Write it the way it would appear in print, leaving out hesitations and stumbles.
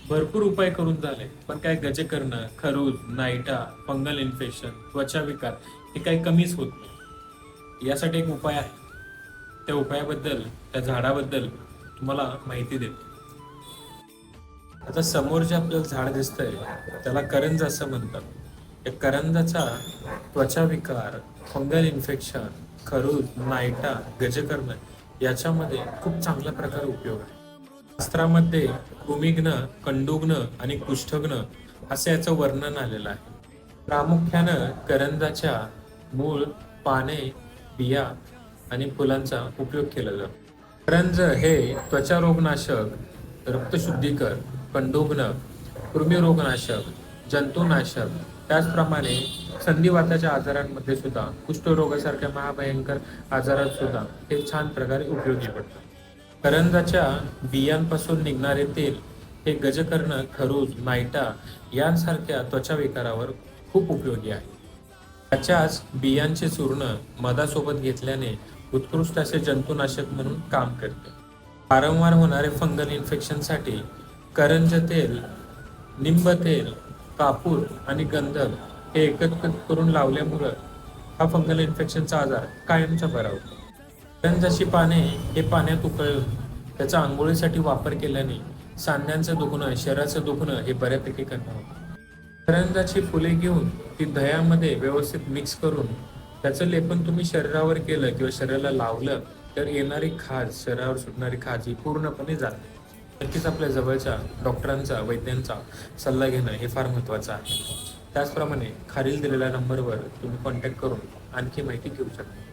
भरपूर उपाय करून झाले, पण काय गजकर्ण, खरूज, नायटा, फंगल इन्फेक्शन, त्वचा विकार हे काही कमीच होत नाही. यासाठी एक उपाय आहे. त्या उपायाबद्दल, त्या झाडाबद्दल तुम्हाला माहिती देतो. आता समोर जे आपल्याला झाड दिसतंय त्याला करंज असं म्हणतात. या करंजाचा त्वचा विकार, फंगल इन्फेक्शन, खरूज, नायटा, गजकर्ण याच्यामध्ये खूप चांगल्या प्रकारे उपयोग आहे. शास्त्रामध्ये कृमिघ्न, कंडुघ्न आणि कुष्ठघ्न असं याचं वर्णन आलेलं आहे. प्रामुख्यानं करंजाच्या मूळ, पाने, बिया आणि फुलांचा उपयोग केला जातो. करंज हे त्वचा रोगनाशक, रक्तशुद्धीकर, कंडुघ्न, कृमिरोगनाशक, जंतुनाशक, त्याचप्रमाणे संधिवाताच्या आजारांमध्ये सुद्धा, कुष्ठरोगासारख्या महाभयंकर आजारात सुद्धा हे छान प्रकारे उपयोगी पडतं. करंजाच्या बियांपासून निघणारे तेल हे गजकर्ण, खरूज, नायटा यांसारख्या त्वचा विकारावर खूप उपयोगी आहे. त्याच्याच बियांचे चूर्ण मधासोबत घेतल्याने उत्कृष्ट असे जंतुनाशक म्हणून काम करते. वारंवार होणारे फंगल इन्फेक्शनसाठी करंज तेल, निंब तेल, कापूर आणि गंधक हे एकत्रित करून लावल्यामुळं हा फंगल इन्फेक्शनचा आजार कायमचा बरा होतो. करंजाची पाने हे पाण्यात उकळून त्याचा आंघोळीसाठी वापर केल्याने सांध्यांचं दुखणं, शरीराचं दुखणं हे बऱ्यापैकी कमी होतं. करंजाची फुले घेऊन ती दह्यामध्ये व्यवस्थित मिक्स करून त्याचं लेपन तुम्ही शरीरावर केलं किंवा शरीराला लावलं तर येणारी खाज, शरीरावर सुटणारी खाज ही पूर्णपणे जाते. नक्कीच आपल्या जवळच्या डॉक्टरांचा, वैद्यांचा सल्ला घेणं हे फार महत्त्वाचं आहे. त्याचप्रमाणे खालील दिलेल्या नंबरवर तुम्ही कॉन्टॅक्ट करून आणखी माहिती घेऊ शकता.